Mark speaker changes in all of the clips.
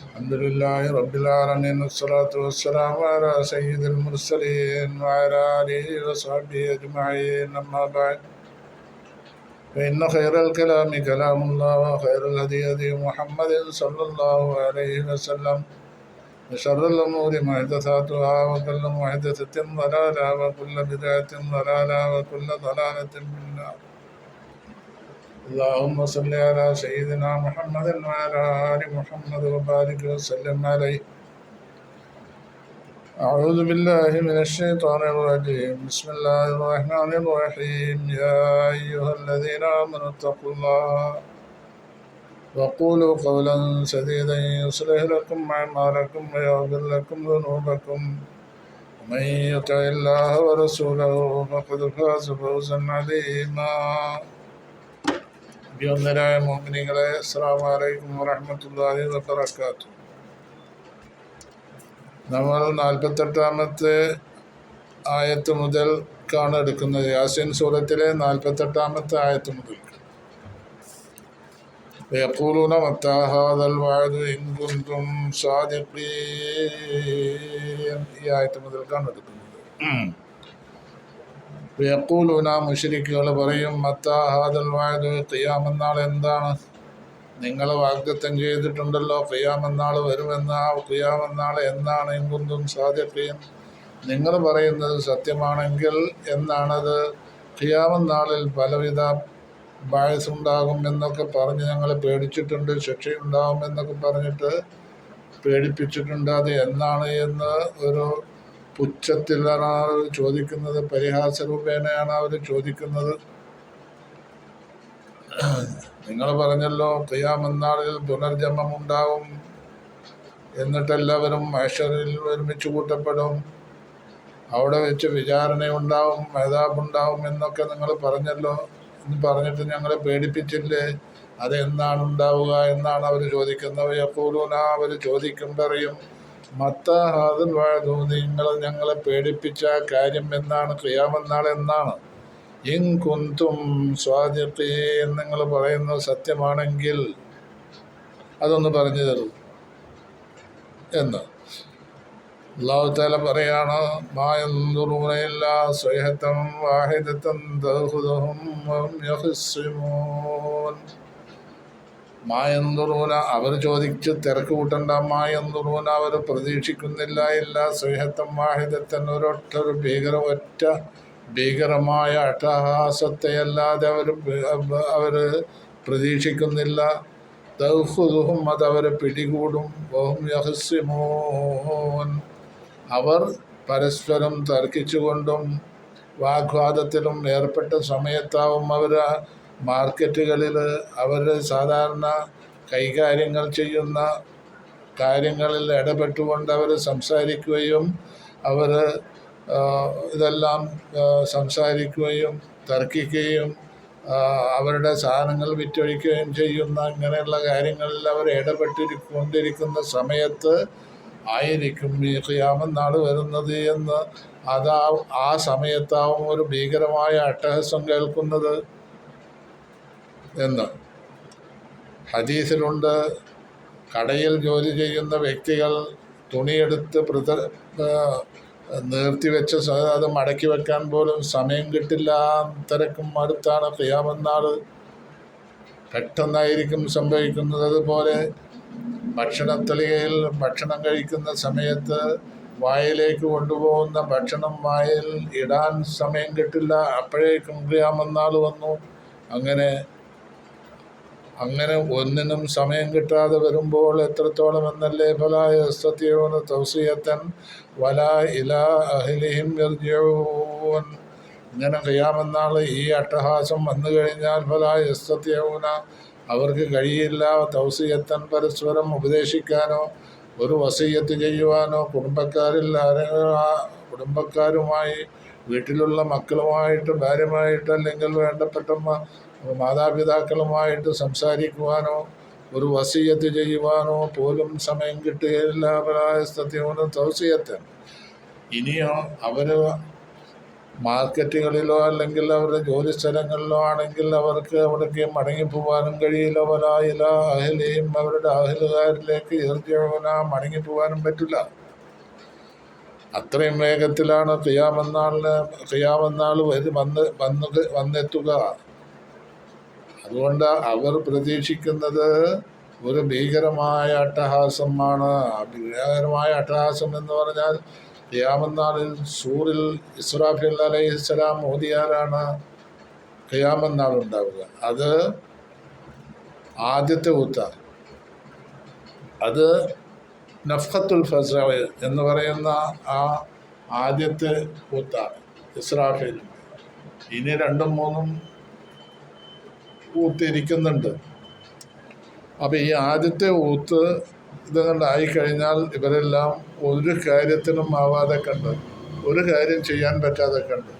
Speaker 1: الحمد لله رب العالمين والصلاة والسلام على سيد المرسلين وعلى آله وصحبه أجمعين أما بعد فإن خير الكلام كلام الله وخير الهدي هدي محمد صلى الله عليه وسلم وشر الأمور محدثاتها وكل محدثة ضلالة وكل بدعة ضلالة وكل ضلالة في النار. اللهم صل على سيدنا محمد وعلى آل محمد وبارك وسلم عليه. أعوذ بالله من الشيطان الرجيم. بسم الله الرحمن الرحيم. يا أيها الذين آمنوا اتقوا الله وقولوا قولا سديدا يصلح لكم أعمالكم ويغفر لكم ذنوبكم ومن يطع الله ورسوله فقد فاز فوزا عظيما. ബിയൊന്നരായ മുഅ്മിനീങ്ങളെ, അസ്സലാമു അലൈക്കും വറഹ്മത്തുള്ളാഹി വബറകാതുഹു. നമ്മൾ 48-ാമത്തെ ആയത്ത് മുതൽക്കാണ് എടുക്കുന്നത്. യാസീൻ സൂറത്തിലെ 48-ാമത്തെ ആയത്ത് മുതൽ. യഖൂലൂന മത്താ ഹാദൽ വഅദു ഇൻ കുൻതും സാദിഖീൻ. ഈ ആയത്ത് മുതൽക്കാണ് എടുക്കുന്നത്. യഖൂലൂന, മുശ്രിക്കുകൾ പറയും, മത്താ ഹാദൽ വഅദു, ഖിയാമത്ത് എന്താണ്? നിങ്ങൾ വാഗ്ദത്തം ചെയ്തിട്ടുണ്ടല്ലോ ഖിയാമത്ത് വരുമെന്ന്. ആ ഖിയാമത്ത് എന്നാണ്? ഇൻ കുൻതും സാദിഖീൻ, നിങ്ങൾ പറയുന്നത് സത്യമാണെങ്കിൽ എന്നാണത്. ഖിയാമത്ത് പലവിധ ബഅസുണ്ടാകും എന്നൊക്കെ പറഞ്ഞ് ഞങ്ങളെ പേടിച്ചിട്ടുണ്ട്, ശിക്ഷയുണ്ടാകും എന്നൊക്കെ പറഞ്ഞിട്ട് പേടിപ്പിച്ചിട്ടുണ്ട്. അത് എന്നാണ് എന്ന് ഒരു പുച്ഛത്തിലാണ് അവർ ചോദിക്കുന്നത്, പരിഹാസ രൂപേണയാണ് അവർ ചോദിക്കുന്നത്. നിങ്ങൾ പറഞ്ഞല്ലോ ഖിയാമത്ത് പുനർജന്മം ഉണ്ടാവും, എന്നിട്ടെല്ലാവരും മഹ്ശറിൽ ഒരുമിച്ച് കൂട്ടപ്പെടും, അവിടെ വെച്ച് വിചാരണയുണ്ടാവും, അദാബുണ്ടാവും എന്നൊക്കെ നിങ്ങൾ പറഞ്ഞല്ലോ എന്ന് പറഞ്ഞിട്ട് ഞങ്ങളെ പേടിപ്പിച്ചില്ലേ? അതെന്നാണ് ഉണ്ടാവുക എന്നാണ് അവർ ചോദിക്കുന്നത്. യഖൂലൂന, അവർ ചോദിക്കും, പറയും, മത്താ ഹാദൽ വഅദു, നിങ്ങൾ ഞങ്ങളെ പേടിപ്പിച്ച കാര്യം എന്നാണ്? ഖിയാമത്ത് എന്നാണ്? ഇൻ കുൻതും സ്വാദിഖീൻ, നിങ്ങൾ പറയുന്നത് സത്യമാണെങ്കിൽ അതൊന്ന് പറഞ്ഞു തരൂ എന്ന്. അല്ലാഹു തആല പറയാണ്, മാ യൻദുറൂന ഇല്ലാ സ്വൈഹത്തൻ വാഹിദത്തൻ തഖുദുഹും വഹും യഖ്സിമൂൻ. മാ യൻദുറൂന, അവർ ചോദിച്ച് തിരക്ക് കൂട്ടണ്ട. മാ യൻദുറൂന, അവർ പ്രതീക്ഷിക്കുന്നില്ല. ഇല്ലാ സ്വൈഹത്തൻ വാഹിദത്തൻ, ഒറ്റ ഭീകരമായ അട്ടഹാസത്തെ അല്ലാതെ അവർ പ്രതീക്ഷിക്കുന്നില്ല. തഖുദുഹും, അതവരെ പിടികൂടും. വഹും യഖ്സിമൂൻ, അവർ പരസ്പരം തർക്കിച്ചുകൊണ്ടും വാഗ്വാദത്തിലും ഏർപ്പെട്ട സമയത്താവും അവർ മാർക്കറ്റുകളിൽ അവർ സാധാരണ കൈകാര്യങ്ങൾ ചെയ്യുന്ന കാര്യങ്ങളിൽ ഇടപെട്ടുകൊണ്ട് അവർ സംസാരിക്കുകയും അവർ ഇതെല്ലാം സംസാരിക്കുകയും തർക്കിക്കുകയും അവരുടെ സാധനങ്ങൾ വിറ്റൊഴിക്കുകയും ചെയ്യുന്ന ഇങ്ങനെയുള്ള കാര്യങ്ങളിൽ അവർ ഇടപെട്ടിരിക്കൊണ്ടിരിക്കുന്ന സമയത്ത് ആയിരിക്കും ഈ ഖിയാമത്ത് വരുന്നത് എന്ന്. ആ സമയത്താവും ഒരു ഭീകരമായ അട്ടഹാസം കേൾക്കുന്നത് എന്ന് ഹദീസിലുണ്ട്. കടയിൽ ജോലി ചെയ്യുന്ന വ്യക്തികൾ തുണിയെടുത്ത് നിർത്തിവെച്ച അത് മടക്കി വെക്കാൻ പോലും സമയം കിട്ടില്ല. തിരക്കും അടുത്താണ് ഖിയാമത്ത്. പെട്ടെന്നായിരിക്കും സംഭവിക്കുന്നത്. അതുപോലെ ഭക്ഷണത്തളികയിൽ ഭക്ഷണം കഴിക്കുന്ന സമയത്ത് വായിലേക്ക് കൊണ്ടുപോകുന്ന ഭക്ഷണം വായിൽ ഇടാൻ സമയം കിട്ടില്ല. അപ്പോഴേക്കും ഖിയാമത്ത് വന്നു. അങ്ങനെ ഒന്നിനും സമയം കിട്ടാതെ വരുമ്പോൾ എത്രത്തോളം എന്നല്ലേ. ഫലാ യസ്തതിഊന തൗസിയതൻ വലാ ഇലാ അഹ്ലിഹിം യർജിഊൻ. ഇങ്ങനെ ഖിയാമത്ത് ഈ അട്ടഹാസം വന്നു കഴിഞ്ഞാൽ ഫലാ യസ്തതിഊന, അവർക്ക് കഴിയില്ല തൗസിയത്തൻ, പരസ്പരം ഉപദേശിക്കാനോ ഒരു വസിയ്യത്ത് ചെയ്യുവാനോ, കുടുംബക്കാരുമായി വീട്ടിലുള്ള മക്കളുമായിട്ട്, ഭാര്യമായിട്ട്, അല്ലെങ്കിൽ വേണ്ടപ്പെട്ട മാതാപിതാക്കളുമായിട്ട് സംസാരിക്കുവാനോ ഒരു വസിയ്യത്ത് ചെയ്യുവാനോ പോലും സമയം കിട്ടുകയില്ല. തൗസിയത്തൻ. ഇനിയോ അവർ മാർക്കറ്റുകളിലോ അല്ലെങ്കിൽ അവരുടെ ജോലി സ്ഥലങ്ങളിലോ ആണെങ്കിൽ അവർക്ക് അവിടേക്ക് മടങ്ങിപ്പോവാനും കഴിയില്ല. വലായില അഹ്ലിയും അവരുടെ അഹലുകാരിലേക്ക് മടങ്ങിപ്പോവാനും പറ്റില്ല. അത്രയും വേഗത്തിലാണ് ഖിയാമന്നാൾ വന്നെത്തുക. അതുകൊണ്ട് അവർ പ്രതീക്ഷിക്കുന്നത് ഒരു ഭീകരമായ അട്ടഹാസമാണ്. ഭീകരമായ അട്ടഹാസം എന്ന് പറഞ്ഞാൽ ഖിയാമന്നാളിൽ സൂറിൽ ഇസ്രാഫീൽ അലൈഹിസ്സലാം ഓതിയാലാണ് ഖിയാമന്നാൾ ഉണ്ടാവുക. അത് ആദ്യത്തെ ഊത്താണ്. അത് നഫ്ഖത്തുൽ ഫസ എന്ന് പറയുന്ന ആ ആദ്യത്തെ ഊത്താണ് ഇസ്രാഫീൽ. ഇനി 2ഉം 3ഉം ഊത്തിരിക്കുന്നുണ്ട്. അപ്പം ഈ ആദ്യത്തെ ഊത്ത് ഇതുകൊണ്ടായിക്കഴിഞ്ഞാൽ ഇവരെല്ലാം ഒരു കാര്യത്തിനും ആവാതെ കണ്ട്, ഒരു കാര്യം ചെയ്യാൻ പറ്റാതെ കണ്ട്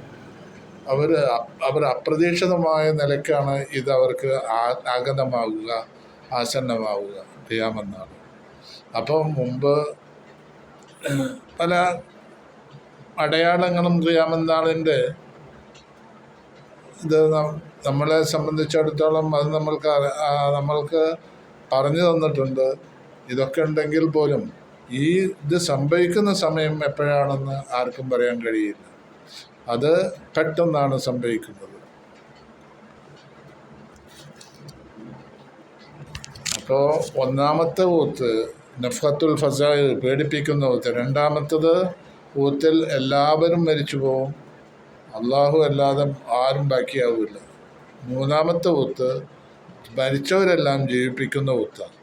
Speaker 1: അവർ അപ്രതീക്ഷിതമായ നിലയ്ക്കാണ് ഇത് അവർക്ക് ആഗതമാവുക, ആസന്നമാവുക ഖിയാമന്നാൾ. അപ്പം മുമ്പ് പല അടയാളങ്ങളും ഖിയാമന്നാളിൻ്റെ ഇത് നമ്മളെ സംബന്ധിച്ചിടത്തോളം അത് നമ്മൾക്ക് പറഞ്ഞു തന്നിട്ടുണ്ട്. ഇതൊക്കെ ഉണ്ടെങ്കിൽ പോലും ഇത് സംഭവിക്കുന്ന സമയം എപ്പോഴാണെന്ന് ആർക്കും പറയാൻ കഴിയില്ല. അത് പെട്ടെന്നാണ് സംഭവിക്കുന്നത്. അപ്പോൾ ഒന്നാമത്തെ ഊത്ത് നഫ്ഖത്തുൽ ഫസാഇ, പേടിപ്പിക്കുന്ന ഊത്ത്. രണ്ടാമത്തത് ഊത്തിൽ എല്ലാവരും മരിച്ചു പോവും, അള്ളാഹു അല്ലാതെ ആരും ബാക്കിയാവില്ല. മൂന്നാമത്തെ ഊത്ത് മരിച്ചവരെല്ലാം ജീവിപ്പിക്കുന്ന ഊത്താണ്.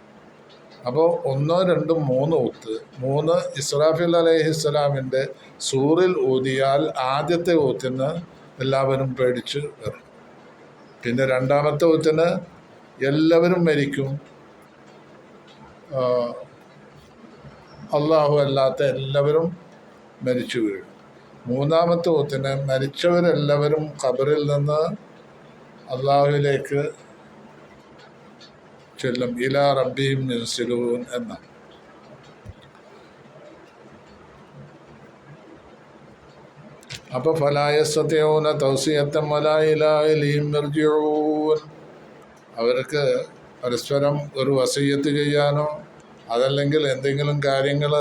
Speaker 1: അപ്പോൾ 1, 2, 3 ഊത്ത്. 3 ഇസ്രാഫീൽ അലൈഹിസ്സലാമിൻ്റെ സൂറിൽ ഊതിയാൽ ആദ്യത്തെ ഊത്തിന് എല്ലാവരും പേടിച്ച് വരും. പിന്നെ രണ്ടാമത്തെ ഊത്തിന് എല്ലാവരും മരിക്കും, അള്ളാഹു അല്ലാത്ത എല്ലാവരും മരിച്ചു വീഴും. മൂന്നാമത്തെ ഊത്തിന് മരിച്ചവരെല്ലാവരും ഖബറിൽ നിന്ന് അള്ളാഹുവിലേക്ക് ചെല്ലും. ഇലാ റബ്ബിഹിം യൻസിലൂൻ എന്ന. അപ്പോൾ ഫലാ യസ്തതിഊന തൗസിയത്തൻ വലാ ഇലാ അഹ്ലിഹിം യർജിഊൻ. അവർക്ക് പരസ്പരം ഒരു വസിയ്യത്ത് ചെയ്യാനോ അതല്ലെങ്കിൽ എന്തെങ്കിലും കാര്യങ്ങൾ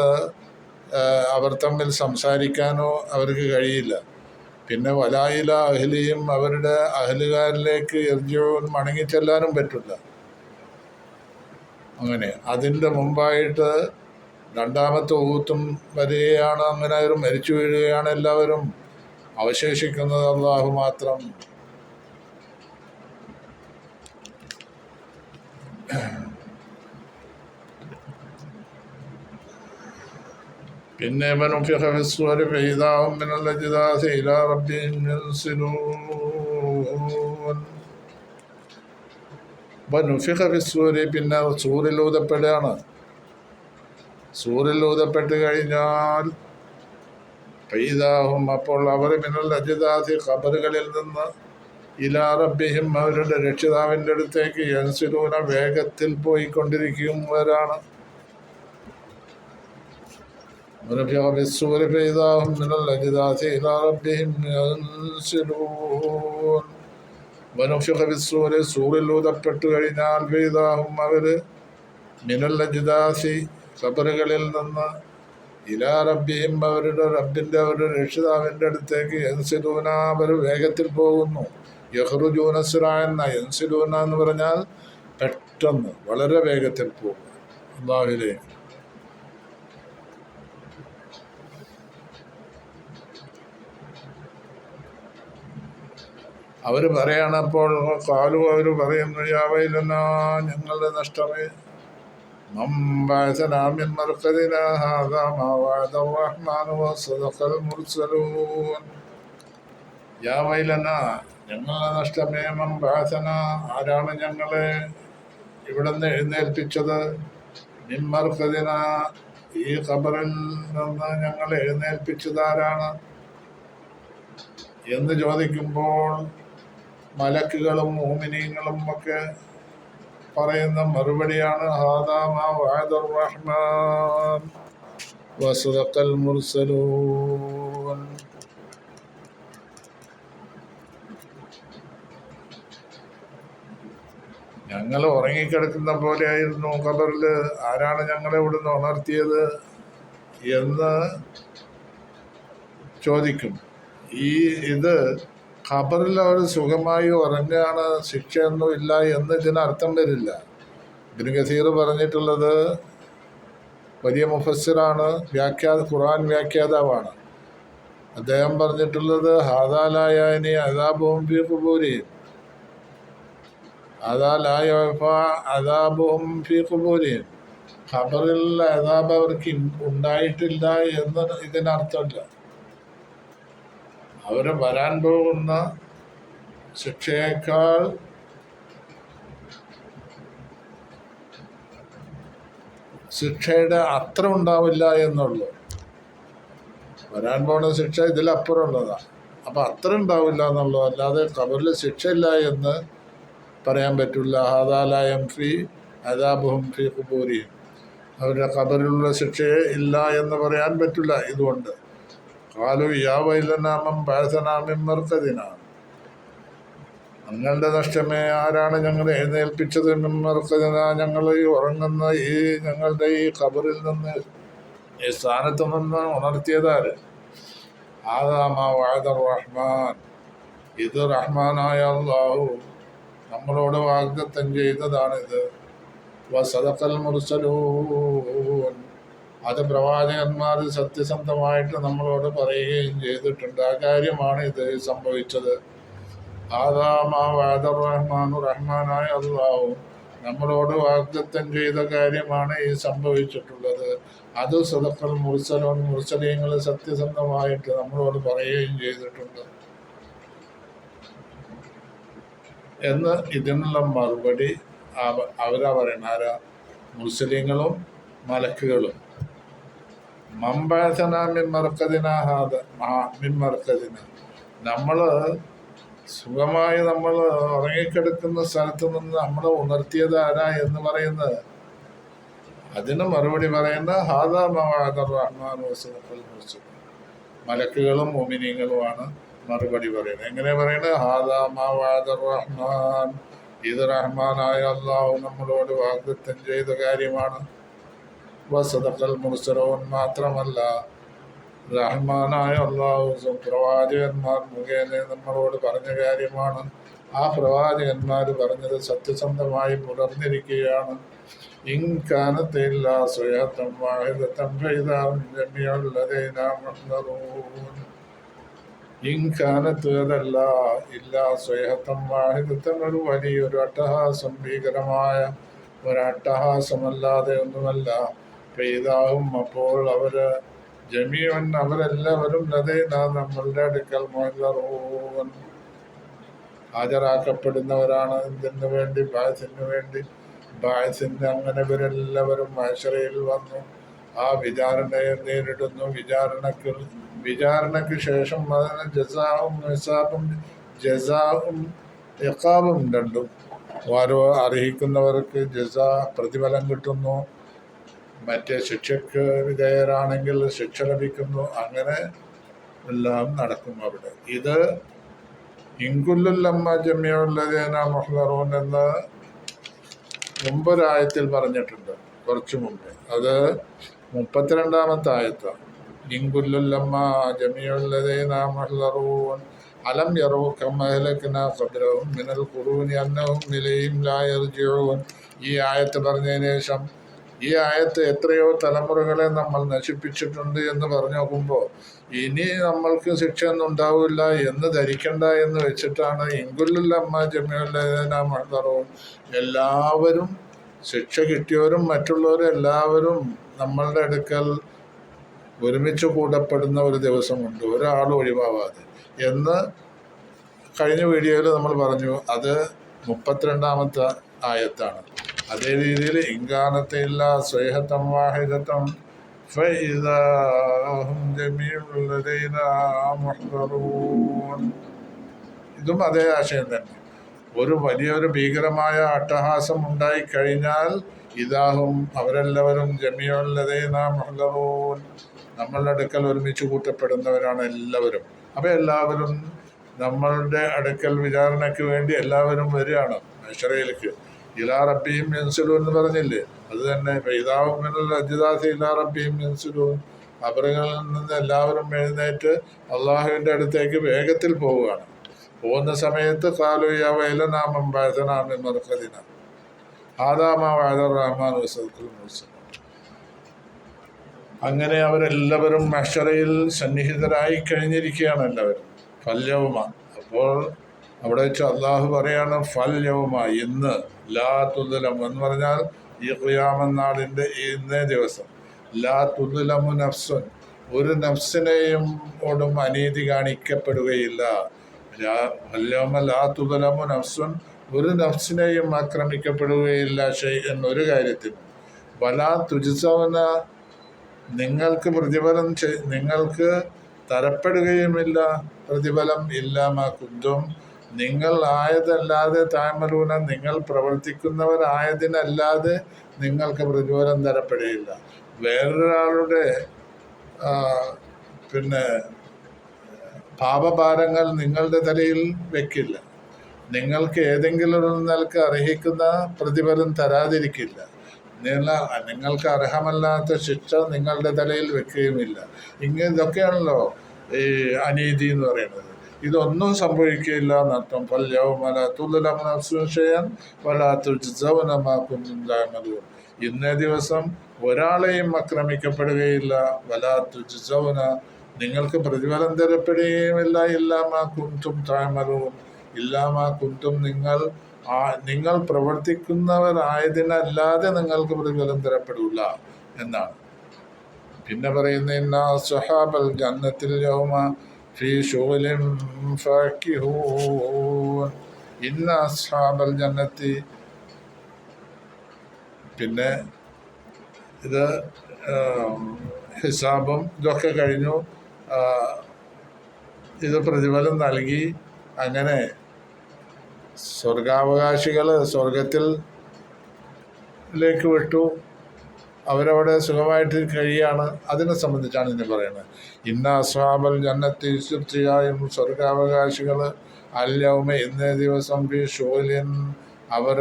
Speaker 1: അവർ തമ്മിൽ സംസാരിക്കാനോ അവർക്ക് കഴിയില്ല. പിന്നെ വലാ ഇലാ അഹ്ലിഹിം, അവരുടെ അഹലുകാരിലേക്ക് യർജിഊൻ, മടങ്ങിച്ചെല്ലാനും പറ്റില്ല. അങ്ങനെ അതിൻ്റെ മുമ്പായിട്ട് രണ്ടാമത്തെ ഊത്തും വരികയാണ്. അങ്ങനെ അവർ മരിച്ചു വീഴുകയാണ് എല്ലാവരും. അവശേഷിക്കുന്നത് അള്ളാഹു മാത്രം. പിന്നെ വനുഫിഖ ഫിസ്സൂരി ഫഇദാ ഹും മിനൽ അജ്ദാസി ഇലാ റബ്ബിഹിം യൻസിലൂൻ. വനുഫിഖ ഫിസ്സൂരി, പിന്നെ സൂറിൽ ഊതപ്പെടുകയാണ്. സൂറിൽ ഊതപ്പെട്ട് കഴിഞ്ഞാൽ ഫഇദാ ഹും, അപ്പോൾ അവർ മിനൽ അജ്ദാസി, ഖബറുകളിൽ നിന്ന് ഇലാ റബ്ബിഹിം, അവരുടെ രക്ഷിതാവിൻ്റെ അടുത്തേക്ക് യൻസിലൂന, വേഗത്തിൽ പോയിക്കൊണ്ടിരിക്കുന്നവരാണ്. ونفخ في الصور فإذا هم من الأجداث إلى ربهم ينسلون. ونفخ في الصور, സൂറിൽ ഊതപ്പെട്ടു കഴിഞ്ഞാൽ فإذا هم, അവർ മിനൽ അജ്ദാസി, ഖബറുകളിൽ നിന്ന് ഇലാ റബ്ബിഹിം, അവരുടെ റബ്ബിൻ്റെ, അവരുടെ രക്ഷിതാവിൻ്റെ അടുത്തേക്ക് യൻസിലൂന, അവർ വേഗത്തിൽ പോകുന്നു. യഖ്റുജൂന സിറാഅൻ, യൻസിലൂന എന്ന് പറഞ്ഞാൽ പെട്ടെന്ന് വളരെ വേഗത്തിൽ പോകും അല്ലാഹുവിലേക്ക്. അവർ പറയാണ്. അപ്പോൾ കാലു, അവർ പറയുന്നു, യാ വൈലനാ, ഞങ്ങളുടെ നഷ്ടമേ, മൻ ബഅസനാ മിൻ മർഖദിനാ ഹാദാ മാ വഅദ റഹ്മാനു വസദഖൽ മുർസലൂൻ. യാ വൈലനാ, ഞങ്ങളുടെ നഷ്ടമേ, മൻ ബഅസനാ, ആരാണ് ഞങ്ങളെ ഇവിടെ നിന്ന് എഴുന്നേൽപ്പിച്ചത്, മിൻ മർഖദിനാ, ഈ ഖബറിൽ നിന്ന് ഞങ്ങളെ എഴുന്നേൽപ്പിച്ചതാരാണ് എന്ന് ചോദിക്കുമ്പോൾ മലക്കുകളും മുഅ്മിനീങ്ങളും ഒക്കെ പറയുന്ന മറുപടിയാണ് ഹാദാ മാ വഅദ റഹ്മാൻ വസദഖൽ മുർസലൂൻ. ഞങ്ങൾ ഉറങ്ങിക്കിടക്കുന്ന പോലെയായിരുന്നു ഖബറിൽ. ആരാണ് ഞങ്ങളെ ഇവിടുന്ന് ഉണർത്തിയത് എന്ന് ചോദിക്കും. ഇത് ഖബറിൽ അവർ സുഖമായി ഉറങ്ങുകയാണ്, ശിക്ഷയൊന്നും ഇല്ല എന്ന് ഇതിനർത്ഥം വരില്ല. ഇബ്നു കസീർ പറഞ്ഞിട്ടുള്ളത് വലിയ മുഫസ്സിറാണ്, ഖുർആൻ വ്യാഖ്യാതാവാണ്. അദ്ദേഹം പറഞ്ഞിട്ടുള്ളത് ഹാദാലായാനി അദാബുഹും ഫീ ഖുബൂരിഹിം, അദാബുഹും ഫീ ഖുബൂരിഹിം, ഖബറിൽ അദാബ് അവർക്ക് ഉണ്ടായിട്ടില്ല എന്ന് ഇതിനർത്ഥമില്ല. അവർ വരാൻ പോകുന്ന ശിക്ഷയേക്കാൾ ശിക്ഷയുടെ അത്ര ഉണ്ടാവില്ല എന്നുള്ളൂ. വരാൻ പോകുന്ന ശിക്ഷ ഇതിലപ്പുറം ഉള്ളതാണ്. അപ്പം അത്ര ഉണ്ടാവില്ല എന്നുള്ളൂ, അല്ലാതെ ഖബറിൽ ശിക്ഷയില്ല എന്ന് പറയാൻ പറ്റില്ല. ഹാദാലയം ഫി അദാബുഹും ഫി ഖുബൂരിഹിം, അവരുടെ ഖബറിലുള്ള ശിക്ഷയെ ഇല്ല എന്ന് പറയാൻ പറ്റില്ല. ഇതുകൊണ്ട് ഖാലു യാ വൈലനാ മൻ ബഅസനാ മിൻ മർഖദിനാ, ഞങ്ങളുടെ നഷ്ടമേ, ആരാണ് ഞങ്ങളെ എഴുന്നേൽപ്പിച്ചത്? മിൻ മർഖദിനാ, ഞങ്ങൾ ഈ ഉറങ്ങുന്ന ഞങ്ങളുടെ ഈ ഖബറിൽ നിന്ന്, ഈ സ്ഥാനത്ത് നിന്ന് ഉണർത്തിയതാര്? ഹാദാ മാ വഅദ റഹ്മാൻ, ഇത് റഹ്മാനായ അല്ലാഹു നമ്മളോട് വാഗ്ദത്തം ചെയ്തതാണിത്. വസദഖൽ മുർസലൂൻ, അത് പ്രവാചകന്മാർ സത്യസന്ധമായിട്ട് നമ്മളോട് പറയുകയും ചെയ്തിട്ടുണ്ട്. ആ കാര്യമാണ് ഇത് സംഭവിച്ചത്. ഹാദാ മാ വഅദ റഹ്മാനു, റഹ്മാനായ അല്ലാഹു നമ്മളോട് വാഗ്ദത്തം ചെയ്ത കാര്യമാണ് ഈ സംഭവിച്ചിട്ടുള്ളത്. അത് സദഖൽ മുർസലൂൻ, മുർസലീങ്ങൾ സത്യസന്ധമായിട്ട് നമ്മളോട് പറയുകയും ചെയ്തിട്ടുണ്ട് എന്ന് ഇതിനുള്ള മറുപടി അവരാ പറയുന്നത്. ആരാ? മുർസലീങ്ങളും മലക്കുകളും. മമ്പഴസന മിൻമർക്കദിന, മിൻമർക്കദിന, നമ്മൾ സുഖമായി നമ്മൾ ഉറങ്ങിക്കിടക്കുന്ന സ്ഥലത്ത് നിന്ന് നമ്മളെ ഉണർത്തിയത് ആരാ എന്ന് പറയുന്നത്, അതിന് മറുപടി പറയുന്ന ഹാദാ മഅദ റഹ്മാൻ വസദഖൽ മുർസലൂൻ, മലക്കുകളും മുഅ്മിനീങ്ങളുമാണ് മറുപടി പറയുന്നത്. എങ്ങനെ പറയുന്നത്? ഹാദാ മഅദ റഹ്മാൻ, ഇത് റഹ്മാനായ അല്ലാഹു നമ്മളോട് വാഗ്ദത്തം ചെയ്ത കാര്യമാണ്. വസദഖൽ മുർസലൂൻ, മാത്രമല്ല റഹ്മാനായ അല്ലാഹു പ്രവാചകന്മാർ മുഖേന നമ്മളോട് പറഞ്ഞ കാര്യമാണ്. ആ പ്രവാചകന്മാർ പറഞ്ഞത് സത്യസന്ധമായി പുലർന്നിരിക്കുകയാണ്. ഇൻ കാനത് ഇല്ലാ സ്വയത്തൻ വാഹിദത്തൻ ഫഇദാ ഹും ജമീഉൻ ലദൈനാ മുഹ്ദറൂൻ. ഇൻ കാനത്ത്, അതല്ല, ഇല്ലാ സ്വയത്തൻ വാഹിദത്തൻ, ഒരു വലിയൊരു അട്ടഹാസം, ഭീകരമായ ഒരു അട്ടഹാസമല്ലാതെ ഒന്നുമല്ല. ഫഇദാഹും, അപ്പോൾ അവര്, ജമീഉൻ, അവരെല്ലാവരും, ലദൈനാ, നമ്മളുടെ അടുക്കൽ, മുഹ്ദറൂൻ, ഹാജരാക്കപ്പെടുന്നവരാണ്. എന്തിനു വേണ്ടി? ബഅസിന് വേണ്ടി. ബഅസിന് അങ്ങനെ ഇവരെല്ലാവരും മഹ്ശറയിൽ വന്നു ആ വിചാരണയെ നേരിടുന്നു. വിചാരണയ്ക്ക് ശേഷം അതിന് ജസാഉം ഹിസാബും, ജസാഉം ഇഖാബും രണ്ടും. ഓരോ അർഹിക്കുന്നവർക്ക് ജസാ, പ്രതിഫലം കിട്ടുന്നു. മറ്റേ ശിക്ഷയ്ക്ക് വിധേയരാണെങ്കിൽ ശിക്ഷ ലഭിക്കുന്നു. അങ്ങനെ എല്ലാം നടക്കും അവിടെ. ഇത് ഇൻകുല്ലുൽ ലമ്മ ജമീഉൽ ലദീന മുഹ്ദറൂൻ എന്ന് മുമ്പൊരായത്തിൽ പറഞ്ഞിട്ടുണ്ട്, കുറച്ചു മുമ്പ്. അത് 32-ാമത്തെ ആയത്താണ്. ഇൻകുല്ലുൽ ലമ്മ ജമീഉൽ ലദീന മുഹ്ദറൂൻ അലം യറൂ കമാ അഹ്ലക്നാ ഖബ്ലഹും മിനൽ ഖുറൂനി അന്നഹും ഇലൈഹിം ലാ യർജിഊൻ. ഈ ആയത്ത് പറഞ്ഞതിന് ശേഷം, ഈ ആയത്ത് എത്രയോ തലമുറകളെ നമ്മൾ നശിപ്പിച്ചിട്ടുണ്ട് എന്ന് പറഞ്ഞു നോക്കുമ്പോൾ ഇനി നമ്മൾക്ക് ശിക്ഷയൊന്നും ഉണ്ടാവില്ല എന്ന് ധരിക്കണ്ട എന്ന് വെച്ചിട്ടാണ് ഇൻകുല്ലുൽ ലമ്മ ജമീഉൽ ലദീന മുഹ്ദറൂൻ, എല്ലാവരും ശിക്ഷ കിട്ടിയവരും മറ്റുള്ളവരും എല്ലാവരും നമ്മളുടെ അടുക്കൽ ഒരുമിച്ച് കൂടപ്പെടുന്ന ഒരു ദിവസമുണ്ട്, ഒരാൾ ഒഴിവാവാതെ എന്ന് കഴിഞ്ഞ വീഡിയോയിൽ നമ്മൾ പറഞ്ഞു. അത് 32-ാമത്തെ ആയത്താണ്. അതേ രീതിയിൽ ഇൻകാനത്തില്ല സ്വൈഹത്തം വാഹിദത്തം ഫഇദാ ഹും ജമീഉൻ ലദൈനാ മുഹ്ദറൂൻ, ഇതും അതേ ആശയം തന്നെ. ഒരു വലിയൊരു ഭീകരമായ അട്ടഹാസം ഉണ്ടായിക്കഴിഞ്ഞാൽ ഇദാഹും, അവരെല്ലാവരും ജമീഉൻ ലദൈനാ മുഹ്ദറൂൻ, നമ്മളുടെ അടുക്കൽ ഒരുമിച്ച് കൂട്ടപ്പെടുന്നവരാണ് എല്ലാവരും. അപ്പോൾ എല്ലാവരും നമ്മളുടെ അടുക്കൽ വിചാരണയ്ക്ക് വേണ്ടി എല്ലാവരും വരികയാണ് മഹ്ശറയിലേക്ക്. ഇലാ റബ്ബിഹിം യൻസിലൂൻ എന്ന് പറഞ്ഞില്ലേ, അത് തന്നെ. ഫൈദാഹും മിനൽ അജ്ദാസി ഇലാ റബ്ബിഹിം യൻസിലൂൻ, ഖബറുകളിൽ നിന്ന് എല്ലാവരും എഴുന്നേറ്റ് അള്ളാഹുവിൻ്റെ അടുത്തേക്ക് വേഗത്തിൽ പോവുകയാണ്. പോകുന്ന സമയത്ത് ഖാലൂ യാ വൈലനാ മൻ ബഅസനാ മിൻ മർഖദിനാ ഹാദാ മാ വഅദ റഹ്മാൻ വസദഖൽ മുർസലൂൻ. അങ്ങനെ അവരെല്ലാവരും മഹ്ശറയിൽ സന്നിഹിതരായി കഴിഞ്ഞിരിക്കുകയാണ് എല്ലാവരും. ഫൽയൗമ, അപ്പോൾ അവിടെ വെച്ച് അള്ളാഹു പറയാണ് ഫൽയൗമ, ഇന്ന്, ലാ തുദ്ലം എന്ന് പറഞ്ഞാൽ ഈ ഖിയാമത്ത് നാളിൻ്റെ ഇന്നേ ദിവസം, ലാ തുദ്ലമു നഫ്സുൻ, ഒരു നഫ്സിനെയും ഓടും അനീതി കാണിക്കപ്പെടുകയില്ല. ഫൽയൗമ ലാ തുദ്ലമു നഫ്സുൻ, ഒരു നഫ്സിനെയും ആക്രമിക്കപ്പെടുകയില്ല എന്നൊരു കാര്യത്തിൽ. വലാ തുജ്സൗന, നിങ്ങൾക്ക് പ്രതിഫലം നിങ്ങൾക്ക് തരപ്പെടുകയുമില്ല പ്രതിഫലം. ഇല്ലാമാ കുന്തും, നിങ്ങൾ ആയതല്ലാതെ താമലൂന, നിങ്ങൾ പ്രവർത്തിക്കുന്നവരായതിനല്ലാതെ നിങ്ങൾക്ക് പ്രതിഫലം തരപ്പെടുകയില്ല. വേറൊരാളുടെ പാപഭാരങ്ങൾ നിങ്ങളുടെ തലയിൽ വെക്കില്ല. നിങ്ങൾക്ക് ഏതെങ്കിലും ഒരു നിലക്ക് അർഹിക്കുന്ന പ്രതിഫലം തരാതിരിക്കില്ല. നിങ്ങൾക്ക് അർഹമല്ലാത്ത ശിക്ഷ നിങ്ങളുടെ തലയിൽ വെക്കുകയുമില്ല. ഇതൊക്കെയാണല്ലോ ഈ അനീതി എന്ന് പറയുന്നത്. ഇതൊന്നും സംഭവിക്കുകയില്ല എന്നർത്ഥം. ഫൽയൗമ ലാ തുദ്ലമു നഫ്സുൻ ശൈഅൻ വലാ തുജ്സൗന മാ കുന്തും തഅമലൂൻ, ഇന്നേ ദിവസം ഒരാളെയും ആക്രമിക്കപ്പെടുകയില്ല. വലാ തുജ്സൗന, നിങ്ങൾക്ക് പ്രതിഫലം തരപ്പെടുകയുമില്ല. ഇല്ലാ മാ കുന്തും തഅമലൂൻ, ഇല്ലാ മാ കുന്തും, നിങ്ങൾ പ്രവർത്തിക്കുന്നവരായതിനല്ലാതെ നിങ്ങൾക്ക് പ്രതിഫലം തരപ്പെടില്ല എന്നാണ്. പിന്നെ പറയുന്ന ഇന്ന അസ്ഹാബൽ ജന്നത്തിൽ യൗമ ഫീ ശുഗ്ലിൻ ഫാകിഹൂൻ, ഇന്ന അസ്ഹാബൽ ജന്നത്തി. പിന്നെ ഇത് ഹിസാബും ഇതൊക്കെ കഴിഞ്ഞു. ഇത് പ്രതിഫലം നൽകി. അങ്ങനെ സ്വർഗാവകാശികൾ സ്വർഗത്തിലേക്ക് വിട്ടു. അവരവിടെ സുഖമായിട്ട് കഴിയാണ്. അതിനെ സംബന്ധിച്ചാണ് ഇനി പറയുന്നത്. ഇന്ന അസ്ഹാബൽ ജന്നത്തി, തീർച്ചയായും സ്വർഗാവകാശികൾ, അൽയൗമ, ഇന്നേ ദിവസം, ഫീ ശുഗ്ലിൻ, അവർ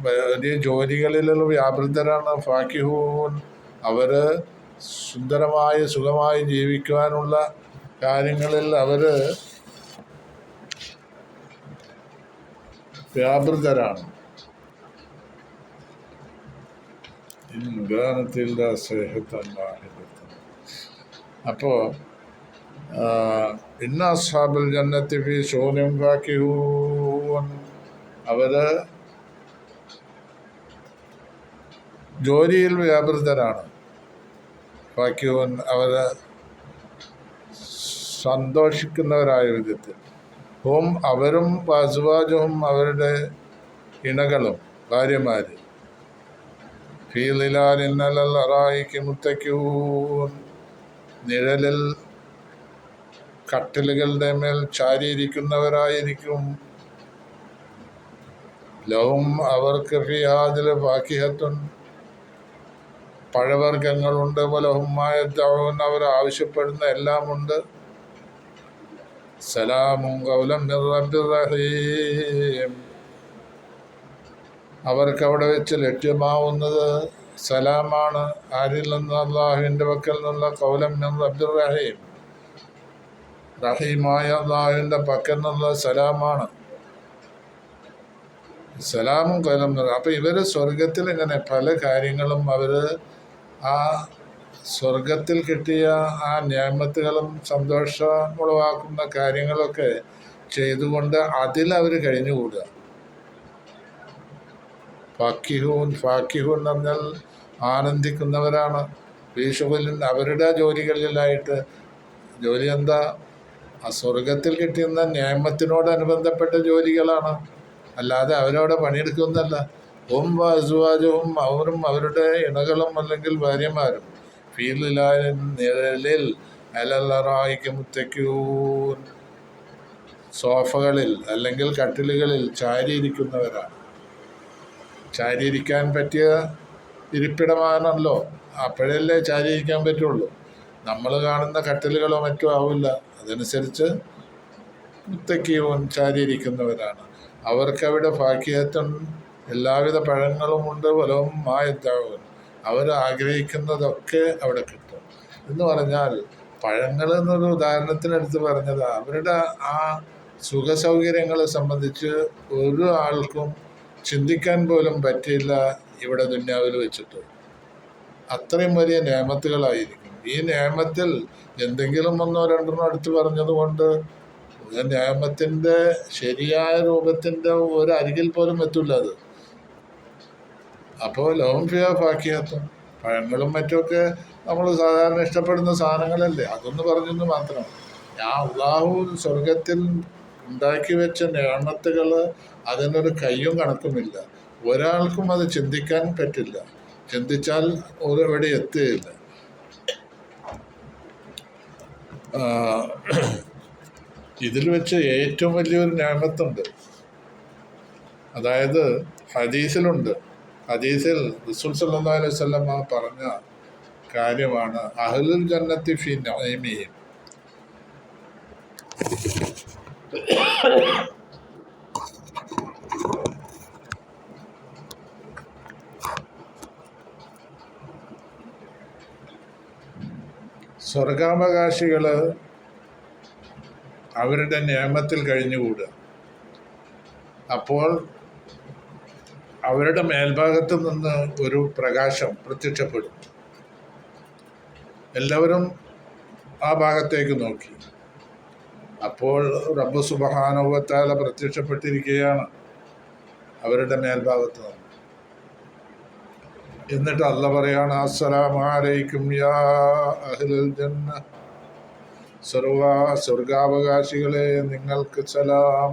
Speaker 1: വലിയ ജോലികളിൽ വ്യാപൃതരാണ്. ഫാകിഹൂൻ, അവർ സുന്ദരമായി സുഖമായി ജീവിക്കുവാനുള്ള കാര്യങ്ങളിൽ അവർ വ്യാപൃതരാണ്. അപ്പോൾ ഇന്ന അസ്ഹാബുൽ ജന്നത്തി ഫീ ശുഗ്ലിൻ ഫാകിഹൂൻ, അവർ ജോലിയിൽ വ്യാപൃതരാണ്. ഫാകിഹൂൻ, അവർ സന്തോഷിക്കുന്നവരായ വിധത്തിൽ. ഹും, അവരും, അസ്വാജുഹും, അവരുടെ ഇണകളും ഭാര്യമാർ, ഫീ ളിലാലിൻ അലൽ അറായികി മുത്തക്കിഊൻ, നിഴലിൽ കട്ടിലുകളുടെ മേൽ ചാരിയിരിക്കുന്നവരായിരിക്കും. ലഹും, അവർക്ക്, ഫിഹാദിൽ ഫാകിഹത്തുൻ, പഴവർഗ്ഗങ്ങളുണ്ട്. വലഹും മാ യദ്ദഊൻ, അവർ ആവശ്യപ്പെടുന്ന എല്ലാമുണ്ട്. സലാമുൻ ഖൗലൻ മിർ റബ്ബിർ റഹീം, അവർക്ക് അവിടെ വെച്ച് ലഭ്യമാവുന്നത് സലാമാണ്. ആരിൽ നിന്ന്? അള്ളാഹുവിൻ്റെ പക്കൽ നിന്നുള്ള. ഖൗലൻ മിർ റബ്ബിർ റഹീം, റഹീമായ അള്ളാഹുവിൻ്റെ പക്കൽ നിന്നുള്ള സലാമാണ്. സലാമും ഖൗലൻ മിർ. അപ്പം ഇവർ സ്വർഗത്തിൽ ഇങ്ങനെ പല കാര്യങ്ങളും അവർ ആ സ്വർഗത്തിൽ കിട്ടിയ ആ നിഅമത്തുകളും സന്തോഷമുളവാക്കുന്ന കാര്യങ്ങളൊക്കെ ചെയ്തുകൊണ്ട് അതിലവർ കഴിഞ്ഞുകൂടുക. ഫാക്കിഹൂൻ എന്ന് പറഞ്ഞാൽ ആനന്ദിക്കുന്നവരാണ്. ഫീ ശുഗ്ലിൻ, അവരുടെ ജോലികളിലായിട്ട്. ജോലി എന്താ? ആ സ്വർഗത്തിൽ കിട്ടുന്ന നിഅമത്തിനോടനുബന്ധപ്പെട്ട ജോലികളാണ്, അല്ലാതെ അവരവിടെ പണിയെടുക്കുന്നതല്ല. ഹും വഅസ്വാജുഹും, അവരും അവരുടെ ഇണകളും അല്ലെങ്കിൽ ഭാര്യമാരും, ഫീ ളിലാലിൻ, നിഴലിൽ, അലൽ അറായികി മുത്തക്കിഊൻ, സോഫകളിൽ അല്ലെങ്കിൽ കട്ടിലുകളിൽ ചാരിയിരിക്കുന്നവരാണ്. ചാരിയിരിക്കാൻ പറ്റിയ ഇരിപ്പിടമാണല്ലോ, അപ്പോഴല്ലേ ചാരിയിരിക്കാൻ പറ്റുള്ളൂ. നമ്മൾ കാണുന്ന കട്ടിലുകളോ മറ്റോ ആവില്ല. അതനുസരിച്ച് മുത്തക്കിഊൻ, ചാരിയിരിക്കുന്നവരാണ്. അവർക്കവിടെ ഫാക്കിയത്തും എല്ലാവിധ പഴങ്ങളുമുണ്ട്, വലവും മായത്താവും, അവർ ആഗ്രഹിക്കുന്നതൊക്കെ അവിടെ കിട്ടും എന്ന് പറഞ്ഞാൽ പഴങ്ങൾ എന്നൊരു ഉദാഹരണത്തിനെടുത്ത് പറഞ്ഞതാണ്. അവരുടെ ആ സുഖസൗകര്യങ്ങളെ സംബന്ധിച്ച് ഒരു ആൾക്കും ചിന്തിക്കാൻ പോലും പറ്റില്ല ഇവിടെ ദുന്യാവിൽ വെച്ചിട്ട്. അത്രയും വലിയ നേമത്തുകളായിരിക്കും. ഈ നേമത്തിൽ എന്തെങ്കിലും ഒന്നോ രണ്ടെണ്ണോ എടുത്ത് പറഞ്ഞതുകൊണ്ട് നേമത്തിൻ്റെ ശരിയായ രൂപത്തിൻ്റെ ഒരു അരികിൽ പോലും എത്തില്ല അത്. അപ്പോൾ ലഹും ഫിഹാ ഫാക്കിഹത്തുൻ, പഴങ്ങളും മറ്റുമൊക്കെ നമ്മൾ സാധാരണ ഇഷ്ടപ്പെടുന്ന സാധനങ്ങളല്ലേ, അതൊന്ന് പറഞ്ഞെന്ന് മാത്രം. അള്ളാഹു സ്വർഗത്തിൽ ഉണ്ടാക്കി വെച്ച നിഅമത്തുകൾ അതിനൊരു കയ്യും കണക്കുമില്ല. ഒരാൾക്കും അത് ചിന്തിക്കാൻ പറ്റില്ല, ചിന്തിച്ചാൽ എവിടെ എത്തുകയില്ല. ഇതിൽ വെച്ച് ഏറ്റവും വലിയൊരു നിഅമത്തുണ്ട്, അതായത് ഹദീസിലുണ്ട്. ഹദീസിൽ റസൂൽ സല്ലല്ലാഹു അലൈഹി വസല്ലം പറഞ്ഞ കാര്യമാണ് അഹ്ലുൽ ജന്നത്തി ഫീ നഈമിഹിം. സ്വർഗാവകാശികൾ അവരുടെ നിയമത്തിൽ കഴിഞ്ഞുകൂടുക. അപ്പോൾ അവരുടെ മേൽഭാഗത്ത് നിന്ന് ഒരു പ്രകാശം പ്രത്യക്ഷപ്പെടും. എല്ലാവരും ആ ഭാഗത്തേക്ക് നോക്കി. അപ്പോൾ റബ്ബ് സുബ്ഹാനഹു വ തആല പ്രത്യക്ഷപ്പെട്ടിരിക്കുകയാണ് അവരുടെ മേൽഭാഗത്ത് നിന്ന്. എന്നിട്ട് അല്ലാഹ് പറയാണ്, അസ്സലാമു അലൈക്കും യാ അഹ്ലൽ ജന്ന, സ്വർഗാവകാശികളെ നിങ്ങൾക്ക് സലാം.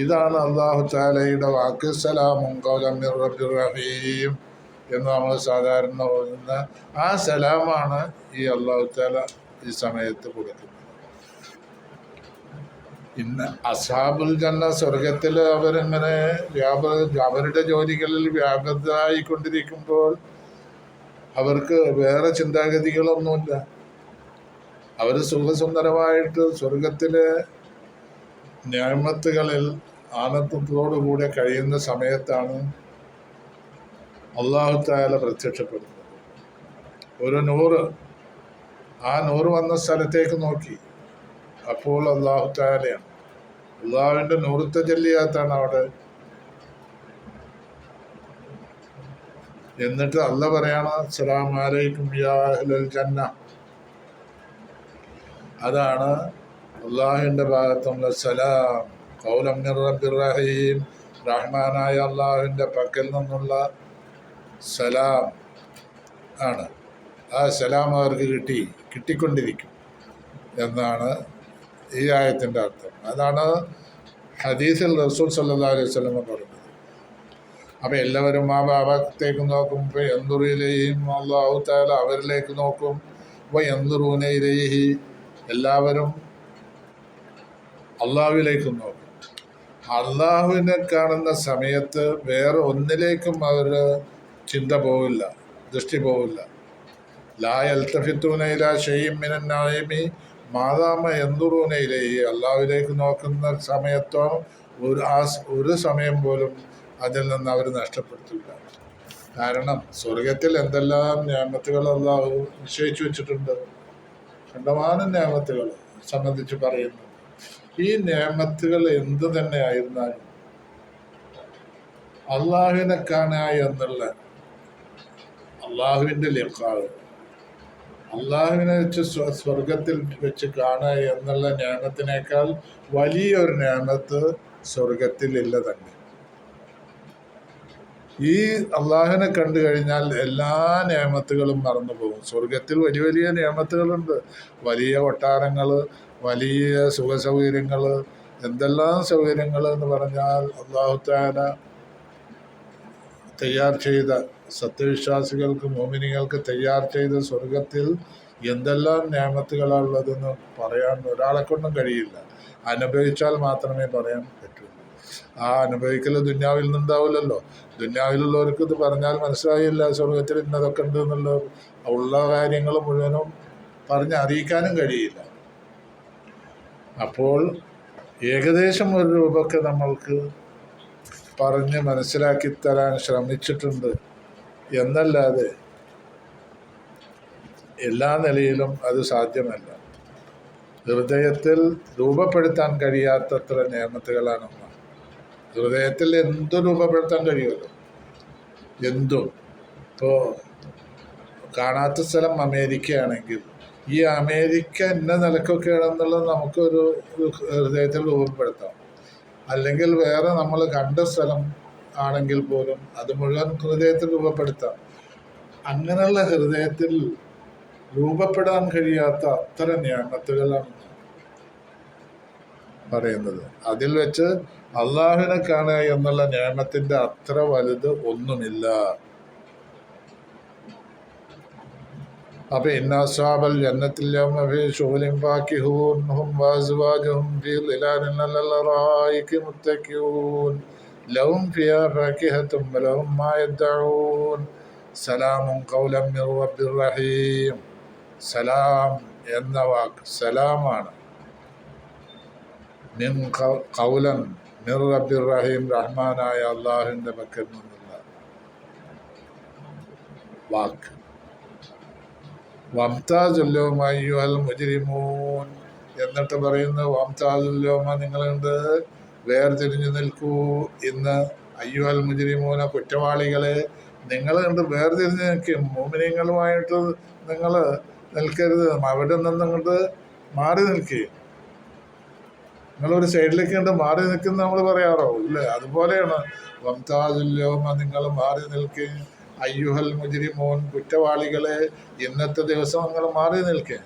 Speaker 1: ഇതാണ് അല്ലാഹു തആലയുടെ വാക്ക്, സലാമുൻ ഖൗലൻ മിർ റബ്ബിർ റഹീം എന്ന് നമ്മൾ സാധാരണ പറയുന്ന ആ സലാമാണ് ഈ അല്ലാഹു തആല ഈ സമയത്ത് കൊടുക്കുന്നത്. ഇന്ന് അസ്ഹാബുൽ ജന്ന സ്വർഗത്തിൽ അവരിങ്ങനെ അവരുടെ ജോലികളിൽ വ്യാപൃതരായിക്കൊണ്ടിരിക്കുമ്പോൾ അവർക്ക് വേറെ ചിന്താഗതികളൊന്നുമില്ല. അവർ സുഖസുന്ദരമായിട്ട് സ്വർഗത്തിലെ നിഅമത്തുകളിൽ ആനന്ദത്തോടുകൂടെ കഴിയുന്ന സമയത്താണ് അല്ലാഹു തആല പ്രത്യക്ഷപ്പെടുന്നത്. ഒരു നൂറ്, ആ നൂറ് വന്ന സ്ഥലത്തേക്ക് നോക്കി. അപ്പോൾ അല്ലാഹു തആലയാണ്, അള്ളാഹുവിൻ്റെ നൂറ് തജല്ലിയാത്താണ് അവിടെ. എന്നിട്ട് അല്ലാഹ് പറയാണ്, അസ്സലാമു അലൈക്കും യാ അഹ്ലൽ ജന്ന. അതാണ് അള്ളാഹുവിൻ്റെ ഭാഗത്തുള്ള സലാം, ഖൗലൻ മിർ റബ്ബിർ റഹീം, റഹ്മാനായ അള്ളാഹുവിൻ്റെ പക്കൽ നിന്നുള്ള സലാം ആണ്. ആ സലാം അവർക്ക് കിട്ടിക്കൊണ്ടിരിക്കും എന്നാണ് ഈ ആയത്തിൻ്റെ അർത്ഥം. അതാണ് ഹദീസിൽ റസൂൽ സല്ലല്ലാഹു അലൈഹി വസല്ലം പറഞ്ഞത്. അപ്പം എല്ലാവരും ആ ഭാഗത്തേക്ക് നോക്കും. എന്തുറിയിലേയും അല്ലാഹു തആല അവരിലേക്ക് നോക്കും. എന്തുറൂന ഇലൈഹി, എല്ലാവരും അള്ളാഹുവിലേക്ക് നോക്കും. അള്ളാഹുവിനെ കാണുന്ന സമയത്ത് വേറെ ഒന്നിലേക്കും അവർ ചിന്ത പോവില്ല, ദൃഷ്ടി പോവില്ല. ലാ യൽതഫിത്തൂന ഇലാ ശൈഇൻ മിനൻ നഈമി മാദാമ യൻദുറൂന ഇലൈഹി, അള്ളാഹുവിലേക്ക് നോക്കുന്ന സമയത്തോ ഒരു സമയം പോലും അതിൽ നിന്ന് അവർ നഷ്ടപ്പെടുത്തില്ല. കാരണം സ്വർഗത്തിൽ എന്തെല്ലാം നിഅമത്തുകൾ അള്ളാഹു നിശ്ചയിച്ചു വെച്ചിട്ടുണ്ട്, കണ്ടമാനം നിഅമത്തുകൾ സംബന്ധിച്ച് പറയുന്നു. ഈ നിഅമത്തുകൾ എന്തു തന്നെ ആയിരുന്നാലും അള്ളാഹുവിനെ കാണുക എന്നുള്ള, അള്ളാഹുവിൻ്റെ ലിഖാഹ്, അള്ളാഹുവിനെ വെച്ച് സ്വർഗത്തിൽ വെച്ച് കാണുക എന്നുള്ള നിഅമത്തിനേക്കാൾ വലിയൊരു നിഅമത്ത് സ്വർഗത്തിൽ ഇല്ല തന്നെ. ഈ അള്ളാഹുവിനെ കണ്ടു കഴിഞ്ഞാൽ എല്ലാ നിഅമത്തുകളും മറന്നു പോകും. സ്വർഗത്തിൽ വലിയ വലിയ നിഅമത്തുകളുണ്ട്, വലിയ കൊട്ടാരങ്ങൾ, വലിയ സുഖസൗകര്യങ്ങൾ, എന്തെല്ലാം സൗകര്യങ്ങൾ എന്ന് പറഞ്ഞാൽ അല്ലാഹു തആല തയ്യാർ ചെയ്ത, സത്യവിശ്വാസികൾക്ക് മോമിനികൾക്ക് തയ്യാർ ചെയ്ത സ്വർഗത്തിൽ എന്തെല്ലാം നിഅമത്തുകളാണ് ഉള്ളതെന്ന് പറയാൻ ഒരാളെ കൊണ്ടും കഴിയില്ല. അനുഭവിച്ചാൽ മാത്രമേ പറയാൻ പറ്റുള്ളൂ. ആ അനുഭവിക്കൽ ദുന്യാവിൽ നിന്നുണ്ടാവില്ലല്ലോ. ദുന്യാവിലുള്ളവർക്ക് ഇത് പറഞ്ഞാൽ മനസ്സിലായില്ല സ്വർഗത്തിൽ ഇന്നതൊക്കെ ഉണ്ട് എന്നുള്ളത്. ഉള്ള കാര്യങ്ങൾ മുഴുവനും പറഞ്ഞ് അറിയിക്കാനും കഴിയില്ല. അപ്പോൾ ഏകദേശം ഒരു രൂപമൊക്കെ നമ്മൾക്ക് പറഞ്ഞ് മനസ്സിലാക്കി തരാൻ ശ്രമിച്ചിട്ടുണ്ട് എന്നല്ലാതെ എല്ലാ നിലയിലും അത് സാധ്യമല്ല. ഹൃദയത്തിൽ രൂപപ്പെടുത്താൻ കഴിയാത്തത്ര നിയമത്തുകളാണ്. ഹൃദയത്തിൽ എന്തും രൂപപ്പെടുത്താൻ കഴിയുമല്ലോ, എന്തും. ഇപ്പോൾ കാണാത്ത സ്ഥലം അമേരിക്കയാണെങ്കിൽ ഈ അമേരിക്ക എന്ന നിലക്കൊക്കെയാണെന്നുള്ളത് നമുക്കൊരു ഹൃദയത്തിൽ രൂപപ്പെടുത്താം. അല്ലെങ്കിൽ വേറെ നമ്മൾ കണ്ട സ്ഥലം ആണെങ്കിൽ പോലും അത് മുഴുവൻ ഹൃദയത്തിൽ രൂപപ്പെടുത്താം. അങ്ങനെയുള്ള ഹൃദയത്തിൽ രൂപപ്പെടാൻ കഴിയാത്ത അത്ര നിയമത്തുകളാണ് പറയുന്നത്. അതിൽ വെച്ച് അള്ളാഹുവിനെ കാണുക എന്നുള്ള നിയമത്തിന്റെ അത്ര വലുത് ഒന്നുമില്ല. അപ്പൊ ഇന്ന അസ്ഹാബൽ ജന്നത്തിൽ യൗമ ഫീ ശുഗ്ലിൻ ഫാകിഹൂൻ ഹും വഅസ്വാജുഹും ഫീ ളിലാലിൻ അലൽ അറായികി മുത്തഖിഊൻ ലഹും ഫിഹാ ഫാകിഹത്തും വലഹും മാ യദ്ദഊൻ സലാമുൻ ഖൗലൻ മിർ റബ്ബിർ റഹീം. സലാം എന്ന വാക്ക് സലാമാണ്. മിൻ ഖൗലൻ മിർ റബ്ബിർ റഹീം, റഹ്മാനായ അള്ളാഹുവിൻ്റെ പക്കൽ നിന്നുള്ള വാക്ക്. വംതാസുല്യൗമ അയ്യുഹൽ മുജ്രിമൂൻ, എന്നിട്ട് പറയുന്നു വംതാസുല്യൗമ, നിങ്ങളുണ്ട് വേർതിരിഞ്ഞു നിൽക്കൂ ഇന്ന്. അയ്യുഹൽ മുജ്രിമൂന, കുറ്റവാളികളെ നിങ്ങൾ കണ്ട് വേർതിരിഞ്ഞ് നിൽക്കും. മുഅ്മിനീങ്ങളുമായിട്ട് നിങ്ങൾ നിൽക്കരുത്, അവിടെ നിന്ന് ഇങ്ങോട്ട് മാറി നിൽക്കുക. നിങ്ങളൊരു സൈഡിലേക്ക് കണ്ട് മാറി നിൽക്കുന്ന നമ്മൾ പറയാറോ ഇല്ലേ? അതുപോലെയാണ് വംതാസുല്യൗമ, നിങ്ങൾ മാറി നിൽക്കുക. അയ്യുഹൽ മുജ്രിമൂൻ, കുറ്റവാളികളെ ഇന്നത്തെ ദിവസം നിങ്ങൾ മാറി നിൽക്കുക,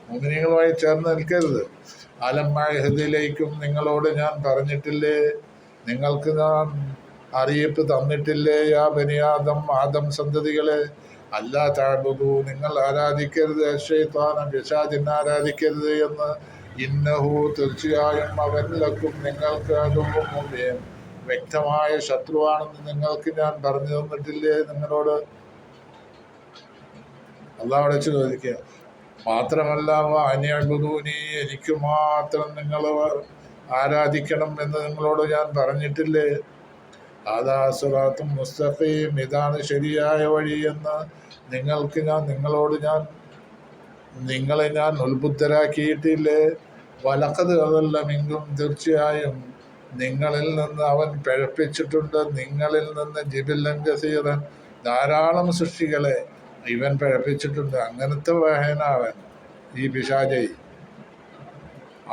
Speaker 1: മുഅ്മിനീങ്ങളുമായി ചേർന്ന് നിൽക്കരുത്. അലം അഅ്ഹദിലേക്കും, നിങ്ങളോട് ഞാൻ പറഞ്ഞിട്ടില്ലേ, നിങ്ങൾക്ക് ഞാൻ അറിയിപ്പ് തന്നിട്ടില്ലേ, യാ ബനി ആദം, ആദം സന്തതികളെ, അല്ലാ തഅ്ബുദൂ, നിങ്ങൾ ആരാധിക്കരുത്, ശൈത്താന, പിശാചിനെ ആരാധിക്കരുത് എന്ന്. ഇന്നഹു, തീർച്ചയായും അവൻ ലക്കും, നിങ്ങൾക്ക് അദുവ്വുൻ മുബീൻ, വ്യക്തമായ ശത്രുവാണെന്ന് നിങ്ങൾക്ക് ഞാൻ പറഞ്ഞു തന്നിട്ടില്ലേ നിങ്ങളോട്? അള്ളാഹു വെച്ച് ചോദിക്കുക. മാത്രമല്ല അനിഅ്ബുദൂനി, എനിക്ക് മാത്രം നിങ്ങൾ ആരാധിക്കണം എന്ന് നിങ്ങളോട് ഞാൻ പറഞ്ഞിട്ടില്ലേ? അതാ സിറാത്തും മുസ്തഖീം, ഇതാണ് ശരിയായ വഴി എന്ന് നിങ്ങളെ ഞാൻ ഉത്ബുദ്ധരാക്കിയിട്ടില്ലേ? വലഖദ് അദല്ല മിൻകും, തീർച്ചയായും നിങ്ങളിൽ നിന്ന് അവൻ പിഴപ്പിച്ചിട്ടുണ്ട്. നിങ്ങളിൽ നിന്ന് ജിബില്ലൻ കസീറൻ, ധാരാളം സൃഷ്ടികളെ ഇവൻ പിഴപ്പിച്ചിട്ടുണ്ട്. അങ്ങനത്തെ വാഹനാവൻ ഈ പിശാചൈ.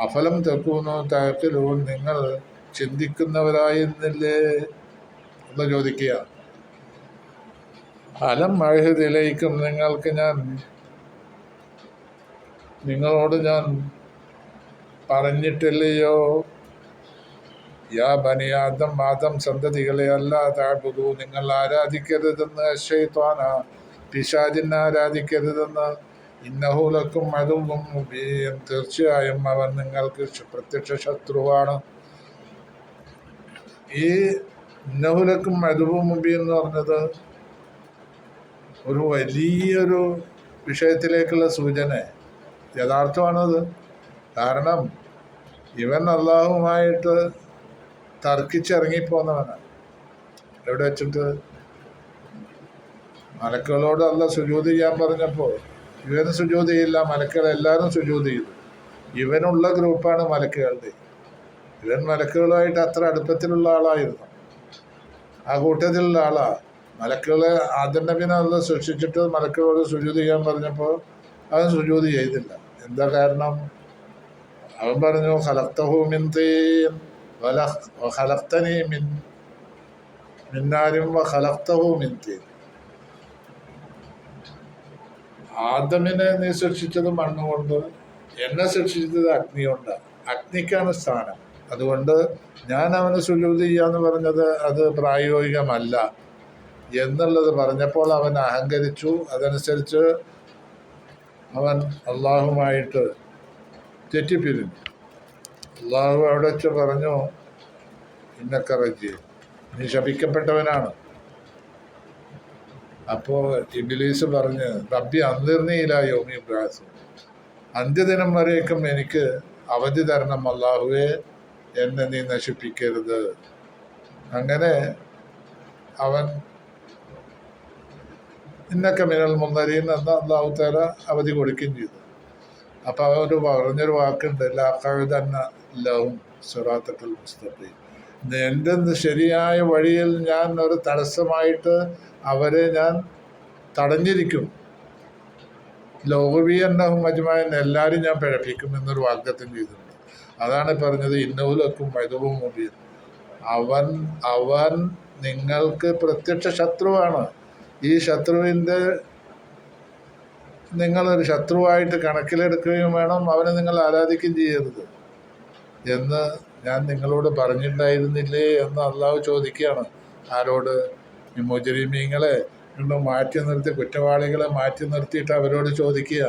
Speaker 1: അഫലം തകൂനു തഅഖിലൂൻ, നിങ്ങൾ ചിന്തിക്കുന്നവരായിരുന്നില്ലേ എന്ന് ചോദിക്കുക. അലം അഅ്ഹദിലേക്കും, നിങ്ങളോട് ഞാൻ പറഞ്ഞിട്ടില്ലയോ, യാ ബനി ആദം, ആദം സന്തതികളെ, അല്ലാ തഅ്ബുദൂ, നിങ്ങൾ ആരാധിക്കരുതെന്ന്, ശൈത്താന, പിശാചിനെ ആരാധിക്കരുതെന്ന്. ഇന്നഹു ലക്കും അദുവ്വുൻ മുബീൻ, തീർച്ചയായും അവൻ നിങ്ങൾക്ക് പ്രത്യക്ഷ ശത്രുവാണ്. ഈ ഇന്നഹു ലക്കും അദുവ്വുൻ മുബീൻ എന്ന് പറഞ്ഞത് ഒരു വലിയൊരു വിഷയത്തിലേക്കുള്ള സൂചന, യഥാർത്ഥമാണത്. കാരണം ഇവൻ അള്ളാഹുമായിട്ട് തർക്കിച്ചിറങ്ങിപ്പോന്നവനാണ്. എവിടെ വെച്ചിട്ട്? മലക്കുകളോട് അള്ളാഹ് സുജൂദ് ചെയ്യാൻ പറഞ്ഞപ്പോൾ ഇവന് സുജൂദ് ചെയ്യില്ല, മലക്കുകളെല്ലാവരും സുജൂദ് ചെയ്തു. ഇവനുള്ള ഗ്രൂപ്പാണ് മലക്കുകളുടെ. ഇവൻ മലക്കുകളുമായിട്ട് അത്ര അടുപ്പത്തിലുള്ള ആളായിരുന്നു, ആ കൂട്ടത്തിലുള്ള ആളാ. മലക്കുകളെ ആദം നബിനെ അള്ളാഹ് സൃഷ്ടിച്ചിട്ട് മലക്കുകളോട് സുജൂദ് ചെയ്യാൻ പറഞ്ഞപ്പോൾ അവൻ സുജൂദ് ചെയ്തില്ല. എന്താ കാരണം? അവൻ പറഞ്ഞു ഖലഖ്തഹു മിൻ തീൻ വഖലഖ്തനി മിൻ നാരിൻ വഖലഖ്തഹു മിൻ തീൻ. ആദമിനെ നീ സൃഷ്ടിച്ചത് മണ്ണുകൊണ്ട്, എന്നെ സൃഷ്ടിച്ചത് അഗ്നി കൊണ്ടാണ്. അഗ്നിക്കാണ് സ്ഥാനം. അതുകൊണ്ട് ഞാൻ അവന് സുജൂദ് ചെയ്യാന്ന് പറഞ്ഞത് അത് പ്രായോഗികമല്ല എന്നുള്ളത് പറഞ്ഞപ്പോൾ അവൻ അഹങ്കരിച്ചു. അതനുസരിച്ച് അവൻ അള്ളാഹുമായിട്ട് തെറ്റിപ്പിരിഞ്ഞു. അള്ളാഹു അവിടെ വെച്ച് പറഞ്ഞു, ഇന്നക റജീം, നീ ശപിക്കപ്പെട്ടവനാണ്. അപ്പോൾ ഇബ്ലീസ് പറഞ്ഞ്, റബ്ബി അൻദിർനി ഇലാ യൗമി യുബ്അസൂൻ, അന്ത്യദിനം വരേക്കും എനിക്ക് അവധി തരണം അള്ളാഹുവേ എന്നെ നീ നശിപ്പിക്കരുത്. അങ്ങനെ അവൻ ഇന്നൊക്കെ മിനൽ മുന്നരീൻ എന്ന അല്ലാഹു തആല അവധി കൊടുക്കുകയും ചെയ്തു. അപ്പം അവർ പറഞ്ഞൊരു വാക്കുണ്ട്, ലഅഖഉദന്ന ലഹും സിറാത്തക്കൽ മുസ്തഖീം. എൻ്റെ ശരിയായ വഴിയിൽ ഞാൻ ഒരു തടസ്സമായിട്ട് അവരെ ഞാൻ തടഞ്ഞിരിക്കും. ലൗവിയന്നഹും അജ്മഈൻ, എല്ലാവരും ഞാൻ പിഴപ്പിക്കും എന്നൊരു വാഗ്ദത്തം ചെയ്തിട്ടുണ്ട്. അതാണ് പറഞ്ഞത് ഇന്നഹു ലക്കും അദുവ്വുൻ മുബീൻ. അവൻ നിങ്ങൾക്ക് പ്രത്യക്ഷ ശത്രുവാണ്. ഈ ശത്രുവിൻ്റെ നിങ്ങളൊരു ശത്രുവായിട്ട് കണക്കിലെടുക്കുകയും വേണം, അവനെ നിങ്ങൾ ആരാധിക്കുകയും ചെയ്യരുത് എന്ന് ഞാൻ നിങ്ങളോട് പറഞ്ഞിട്ടുണ്ടായിരുന്നില്ലേ എന്ന് അള്ളാഹു ചോദിക്കുകയാണ്. ആരോട്? ഈ മുജ്രിമീങ്ങളെ മാറ്റി നിർത്തി, കുറ്റവാളികളെ മാറ്റി നിർത്തിയിട്ട് അവരോട് ചോദിക്കുക,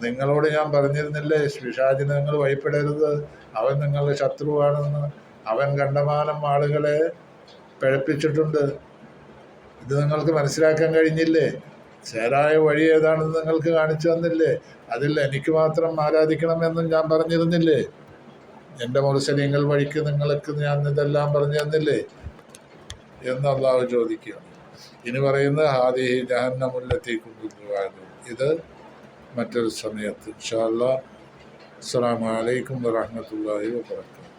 Speaker 1: നിങ്ങളോട് ഞാൻ പറഞ്ഞിരുന്നില്ലേ പിശാചിന് നിങ്ങൾ ഭയപ്പെടരുത്, അവൻ നിങ്ങളുടെ ശത്രുവാണെന്ന്. അവൻ കണ്ടമാനം ആളുകളെ പിഴപ്പിച്ചിട്ടുണ്ട്. ഇത് നിങ്ങൾക്ക് മനസ്സിലാക്കാൻ കഴിഞ്ഞില്ലേ? ചേരായ വഴി ഏതാണെന്ന് നിങ്ങൾക്ക് കാണിച്ചു തന്നില്ലേ? അതിൽ എനിക്ക് മാത്രം ആരാധിക്കണമെന്നും ഞാൻ പറഞ്ഞിരുന്നില്ലേ? എൻ്റെ മുർസലീങ്ങൾ വഴിക്ക് നിങ്ങൾക്ക് ഞാൻ ഇതെല്ലാം പറഞ്ഞു തന്നില്ലേ എന്ന് അള്ളാഹു ചോദിക്കുകയാണ്. ഇനി പറയുന്നത് ഹാദിഹി ജഹന്നമുല്ലത്തി കുന്തും തുഅദൂൻ. ഇത് മറ്റൊരു സമയത്ത് ഇൻഷാ അല്ലാഹ്. അസ്സലാമു അലൈക്കും വറഹ്മത്തുള്ളാഹി വബറകാതുഹു.